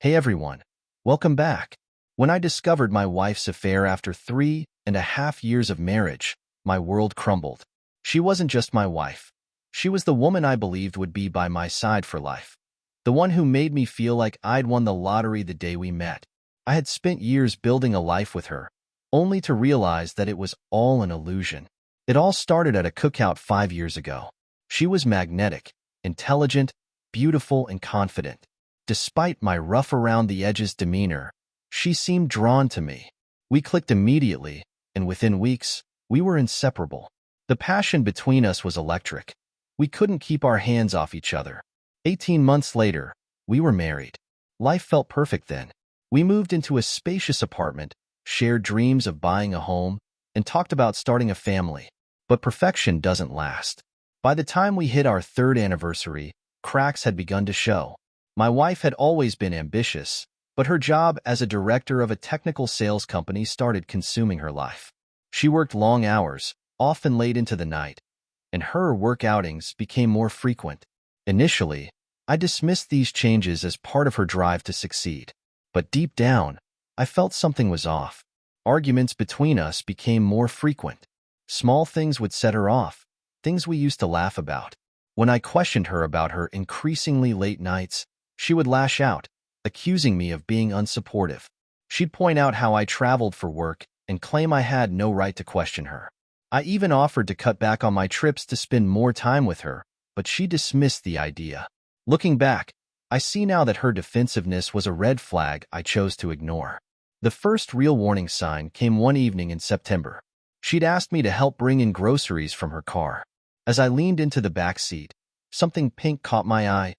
Hey everyone, welcome back. When I discovered my wife's affair after 3.5 years of marriage, my world crumbled. She wasn't just my wife. She was the woman I believed would be by my side for life. The one who made me feel like I'd won the lottery the day we met. I had spent years building a life with her, only to realize that it was all an illusion. It all started at a cookout 5 years ago. She was magnetic, intelligent, beautiful, and confident. Despite my rough-around-the-edges demeanor, she seemed drawn to me. We clicked immediately, and within weeks, we were inseparable. The passion between us was electric. We couldn't keep our hands off each other. 18 months later, we were married. Life felt perfect then. We moved into a spacious apartment, shared dreams of buying a home, and talked about starting a family. But perfection doesn't last. By the time we hit our third anniversary, cracks had begun to show. My wife had always been ambitious, but her job as a director of a technical sales company started consuming her life. She worked long hours, often late into the night, and her work outings became more frequent. Initially, I dismissed these changes as part of her drive to succeed. But deep down, I felt something was off. Arguments between us became more frequent. Small things would set her off, things we used to laugh about. When I questioned her about her increasingly late nights, she would lash out, accusing me of being unsupportive. She'd point out how I traveled for work and claim I had no right to question her. I even offered to cut back on my trips to spend more time with her, but she dismissed the idea. Looking back, I see now that her defensiveness was a red flag I chose to ignore. The first real warning sign came one evening in September. She'd asked me to help bring in groceries from her car. As I leaned into the back seat, something pink caught my eye,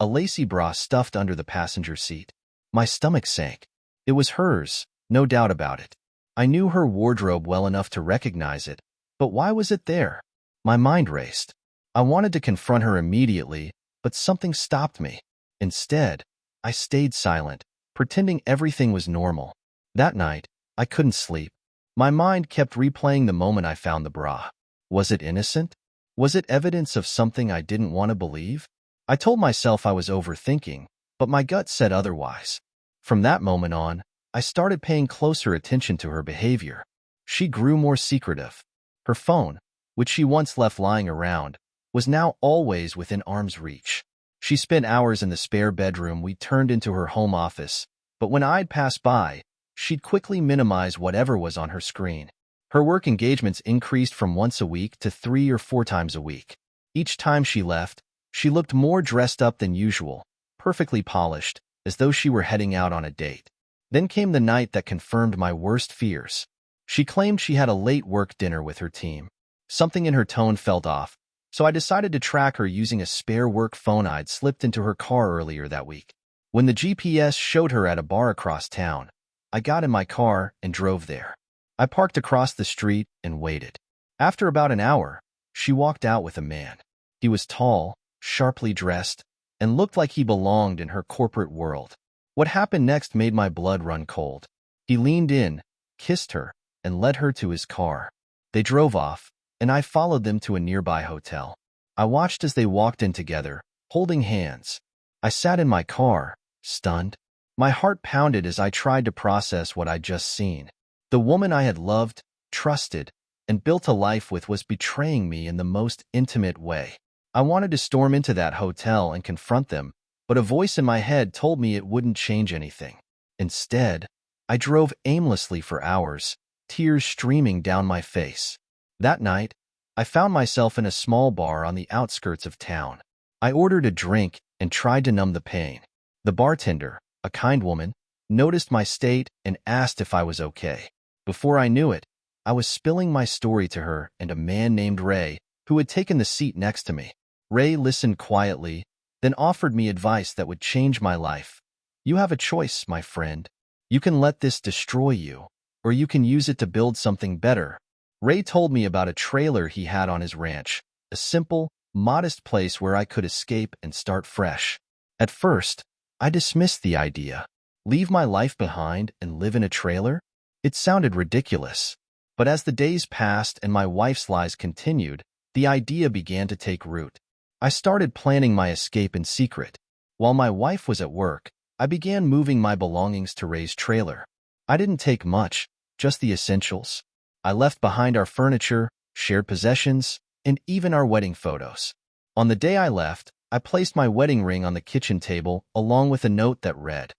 a lacy bra stuffed under the passenger seat. My stomach sank. It was hers, no doubt about it. I knew her wardrobe well enough to recognize it, but why was it there? My mind raced. I wanted to confront her immediately, but something stopped me. Instead, I stayed silent, pretending everything was normal. That night, I couldn't sleep. My mind kept replaying the moment I found the bra. Was it innocent? Was it evidence of something I didn't want to believe? I told myself I was overthinking, but my gut said otherwise. From that moment on, I started paying closer attention to her behavior. She grew more secretive. Her phone, which she once left lying around, was now always within arm's reach. She spent hours in the spare bedroom we turned into her home office, but when I'd pass by, she'd quickly minimize whatever was on her screen. Her work engagements increased from once a week to 3 or 4 times a week. Each time she left, she looked more dressed up than usual, perfectly polished, as though she were heading out on a date. Then came the night that confirmed my worst fears. She claimed she had a late work dinner with her team. Something in her tone felt off, so I decided to track her using a spare work phone I'd slipped into her car earlier that week. When the GPS showed her at a bar across town, I got in my car and drove there. I parked across the street and waited. After about an hour, she walked out with a man. He was tall, sharply dressed, and looked like he belonged in her corporate world. What happened next made my blood run cold. He leaned in, kissed her, and led her to his car. They drove off, and I followed them to a nearby hotel. I watched as they walked in together, holding hands. I sat in my car, stunned. My heart pounded as I tried to process what I'd just seen. The woman I had loved, trusted, and built a life with was betraying me in the most intimate way. I wanted to storm into that hotel and confront them, but a voice in my head told me it wouldn't change anything. Instead, I drove aimlessly for hours, tears streaming down my face. That night, I found myself in a small bar on the outskirts of town. I ordered a drink and tried to numb the pain. The bartender, a kind woman, noticed my state and asked if I was okay. Before I knew it, I was spilling my story to her and a man named Ray, who had taken the seat next to me. Ray listened quietly, then offered me advice that would change my life. You have a choice, my friend. You can let this destroy you, or you can use it to build something better. Ray told me about a trailer he had on his ranch, a simple, modest place where I could escape and start fresh. At first, I dismissed the idea. Leave my life behind and live in a trailer? It sounded ridiculous. But as the days passed and my wife's lies continued, the idea began to take root. I started planning my escape in secret. While my wife was at work, I began moving my belongings to Ray's trailer. I didn't take much, just the essentials. I left behind our furniture, shared possessions, and even our wedding photos. On the day I left, I placed my wedding ring on the kitchen table along with a note that read,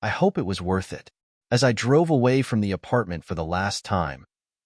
"I hope it was worth it." As I drove away from the apartment for the last time,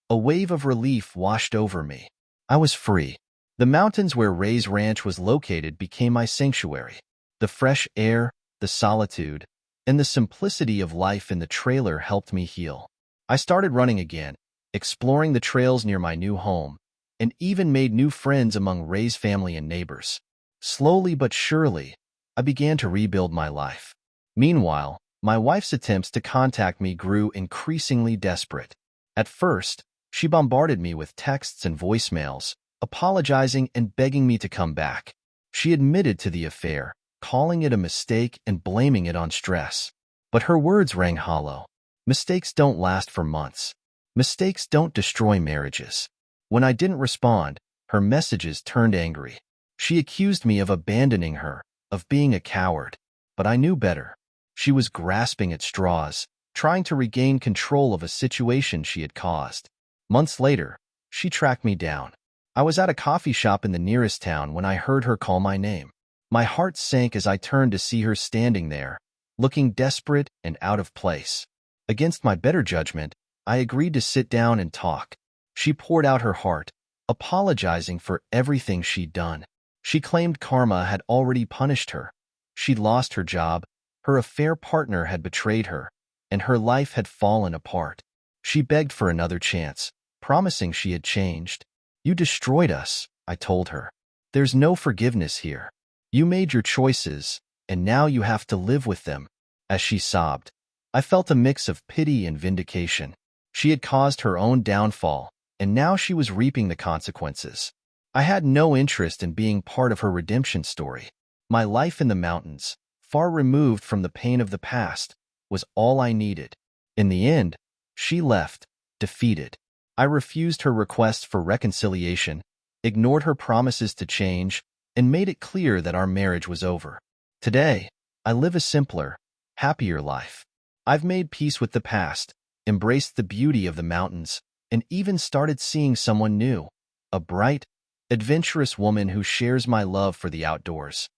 a wave of relief washed over me. I was free. The mountains where Ray's ranch was located became my sanctuary. The fresh air, the solitude, and the simplicity of life in the trailer helped me heal. I started running again, exploring the trails near my new home, and even made new friends among Ray's family and neighbors. Slowly but surely, I began to rebuild my life. Meanwhile, my wife's attempts to contact me grew increasingly desperate. At first, she bombarded me with texts and voicemails, apologizing and begging me to come back. She admitted to the affair, calling it a mistake and blaming it on stress. But her words rang hollow. Mistakes don't last for months. Mistakes don't destroy marriages. When I didn't respond, her messages turned angry. She accused me of abandoning her, of being a coward. But I knew better. She was grasping at straws, trying to regain control of a situation she had caused. Months later, she tracked me down. I was at a coffee shop in the nearest town when I heard her call my name. My heart sank as I turned to see her standing there, looking desperate and out of place. Against my better judgment, I agreed to sit down and talk. She poured out her heart, apologizing for everything she'd done. She claimed karma had already punished her. She'd lost her job, her affair partner had betrayed her, and her life had fallen apart. She begged for another chance, promising she had changed. "You destroyed us," I told her. "There's no forgiveness here. You made your choices, and now you have to live with them." As she sobbed, I felt a mix of pity and vindication. She had caused her own downfall, and now she was reaping the consequences. I had no interest in being part of her redemption story. My life in the mountains, far removed from the pain of the past, was all I needed. In the end, she left, defeated. I refused her requests for reconciliation, ignored her promises to change, and made it clear that our marriage was over. Today, I live a simpler, happier life. I've made peace with the past, embraced the beauty of the mountains, and even started seeing someone new, a bright, adventurous woman who shares my love for the outdoors.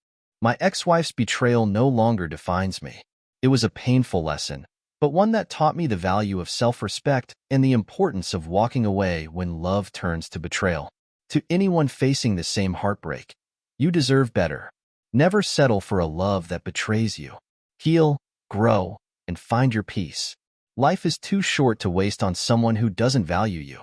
My ex-wife's betrayal no longer defines me. It was a painful lesson, but one that taught me the value of self-respect and the importance of walking away when love turns to betrayal. To anyone facing the same heartbreak, you deserve better. Never settle for a love that betrays you. Heal, grow, and find your peace. Life is too short to waste on someone who doesn't value you.